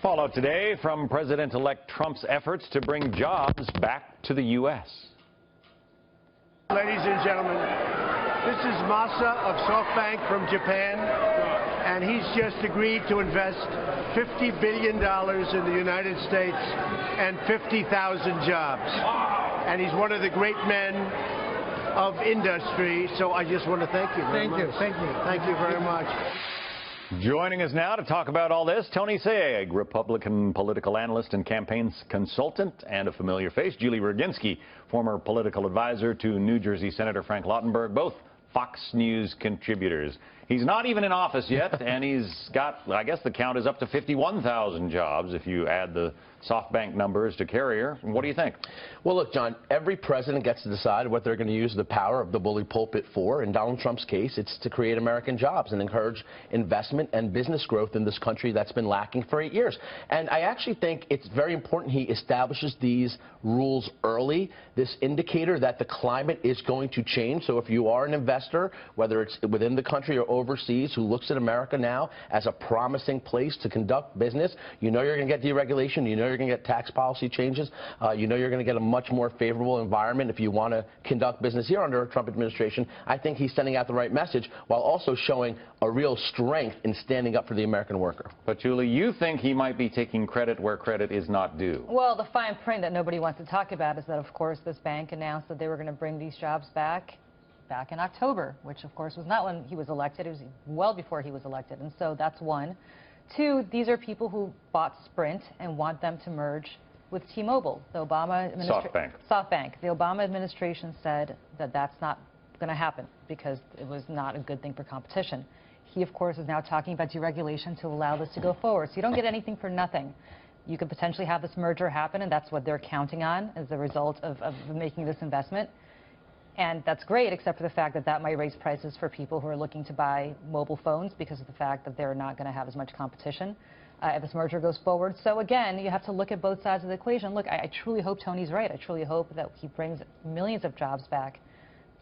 Fallout today from President-elect Trump's efforts to bring jobs back to the U.S. Ladies and gentlemen, this is Masa of SoftBank from Japan, and he's just agreed to invest $50 billion in the United States and 50,000 jobs. And he's one of the great men of industry, so I just want to thank you very much. Thank you. Thank you very much. Joining us now to talk about all this, Tony Sayegh, Republican political analyst and campaign consultant, and a familiar face, Julie Roginski, former political advisor to New Jersey Senator Frank Lautenberg, both Fox News contributors. He's not even in office yet, and he's got, I guess the count is up to 51,000 jobs if you add the SoftBank numbers to Carrier. What do you think? Well, look, John, every president gets to decide what they're going to use the power of the bully pulpit for. In Donald Trump's case, it's to create American jobs and encourage investment and business growth in this country that's been lacking for 8 years. And I actually think it's very important he establishes these rules early, this indicator that the climate is going to change. So if you are an investor, whether it's within the country or overseas, who looks at America now as a promising place to conduct business, you know you're going to get deregulation, you know you're going to get tax policy changes, you know you're going to get a much more favorable environment if you want to conduct business here under a Trump administration. I think he's sending out the right message while also showing a real strength in standing up for the American worker. But, Julie, you think he might be taking credit where credit is not due. Well, the fine print that nobody wants to talk about is that, of course, this bank announced that they were going to bring these jobs back in October, which, of course, was not when he was elected. It was well before he was elected. And so that's one. Two, these are people who bought Sprint and want them to merge with T-Mobile. The Obama administration... SoftBank. The Obama administration said that that's not going to happen because it was not a good thing for competition. He, of course, is now talking about deregulation to allow this to go forward. So you don't get anything for nothing. You could potentially have this merger happen, and that's what they're counting on as a result of making this investment. And that's great, except for the fact that that might raise prices for people who are looking to buy mobile phones because of the fact that they're not going to have as much competition if this merger goes forward. So again, you have to look at both sides of the equation. Look, I truly hope Tony's right. I truly hope that he brings millions of jobs back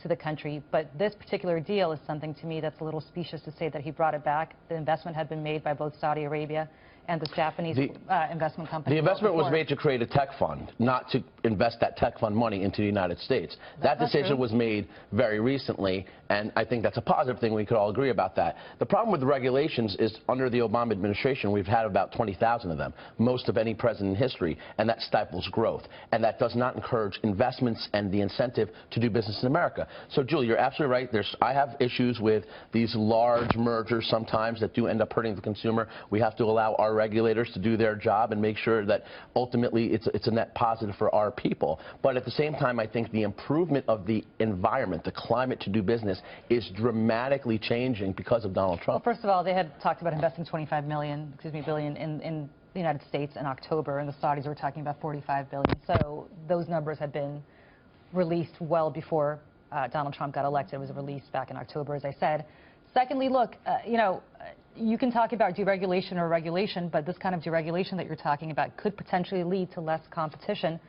to the country. But this particular deal is something to me that's a little specious to say that he brought it back. The investment had been made by both Saudi Arabia and this Japanese investment company. The investment was made to create a tech fund, not to invest that tech fund money into the United States. That decision was made very recently, and I think that's a positive thing. We could all agree about that. The problem with the regulations is under the Obama administration, we've had about 20,000 of them, most of any president in history, and that stifles growth. And that does not encourage investments and the incentive to do business in America. So, Julie, you're absolutely right. I have issues with these large mergers sometimes that do end up hurting the consumer. We have to allow our regulators to do their job and make sure that ultimately it's a net positive for our people. But at the same time, I think the improvement of the environment, the climate to do business, is dramatically changing because of Donald Trump. Well, first of all, they had talked about investing $25 billion in the United States in October, and the Saudis were talking about $45 billion. So those numbers had been released well before Donald Trump got elected. It was released back in October, as I said. Secondly, look, you can talk about deregulation or regulation, but this kind of deregulation that you're talking about could potentially lead to less competition,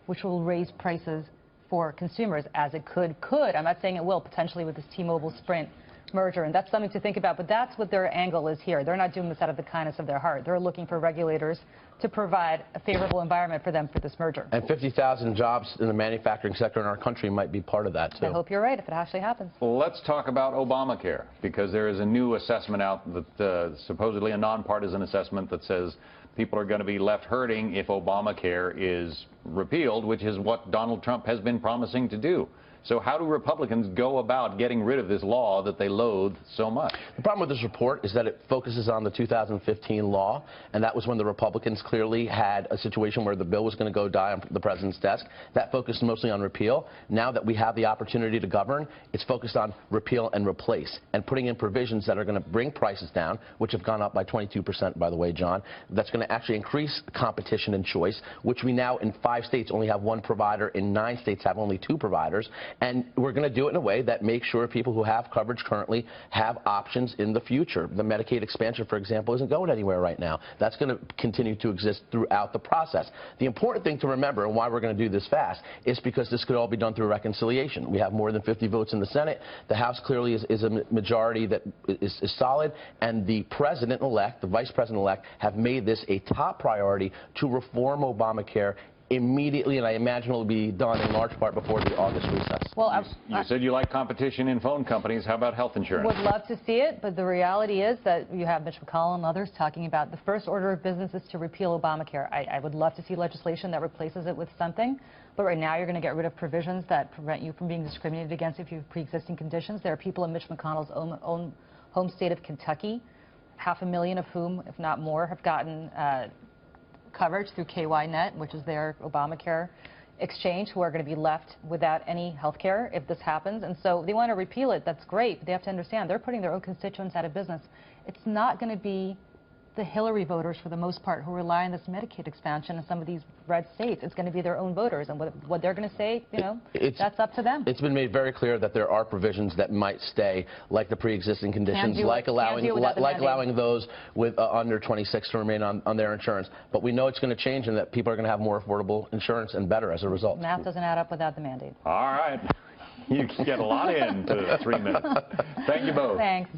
which will raise prices for consumers, as it could. I'm not saying it will, potentially with this T-Mobile Sprint merger, and that's something to think about. But that's what their angle is here. They're not doing this out of the kindness of their heart. They're looking for regulators to provide a favorable environment for them for this merger. And 50,000 jobs in the manufacturing sector in our country might be part of that, too. I hope you're right, if it actually happens. Well, let's talk about Obamacare, because there is a new assessment out that supposedly a nonpartisan assessment that says people are going to be left hurting if Obamacare is repealed, which is what Donald Trump has been promising to do. So how do Republicans go about getting rid of this law that they loathe so much? The problem with this report is that it focuses on the 2015 law, and that was when the Republicans clearly had a situation where the bill was going to go die on the president's desk. That focused mostly on repeal. Now that we have the opportunity to govern, it's focused on repeal and replace, and putting in provisions that are going to bring prices down, which have gone up by 22%, by the way, John. That's going to actually increase competition and choice, which we now in 5 states only have 1 provider, in 9 states have only 2 providers. And we're going to do it in a way that makes sure people who have coverage currently have options in the future. The Medicaid expansion, for example, isn't going anywhere right now. That's going to continue to exist throughout the process. The important thing to remember, and why we're going to do this fast, is because this could all be done through reconciliation. We have more than 50 votes in the Senate. The House clearly is a majority that is solid, and the president-elect, the vice president-elect, have made this a top priority to reform Obamacare immediately, and I imagine it will be done in large part before the August recess. Well, you said you like competition in phone companies. How about health insurance? Would love to see it, but the reality is that you have Mitch McConnell and others talking about the first order of business is to repeal Obamacare. I would love to see legislation that replaces it with something, but right now you're going to get rid of provisions that prevent you from being discriminated against if you have pre-existing conditions. There are people in Mitch McConnell's own home state of Kentucky, 500,000 of whom, if not more, have gotten coverage through KYNet, which is their Obamacare exchange, who are going to be left without any health care if this happens. And so they want to repeal it. That's great, but they have to understand they're putting their own constituents out of business. It's not going to be the Hillary voters, for the most part, who rely on this Medicaid expansion in some of these red states. It's going to be their own voters, and what they're going to say, you know, that's up to them. It's been made very clear that there are provisions that might stay, like the pre-existing conditions, like allowing those with under 26 to remain on their insurance. But we know it's going to change, and that people are going to have more affordable insurance and better as a result. Math doesn't add up without the mandate. All right. You get a lot in 3 minutes. Thank you both. Thanks.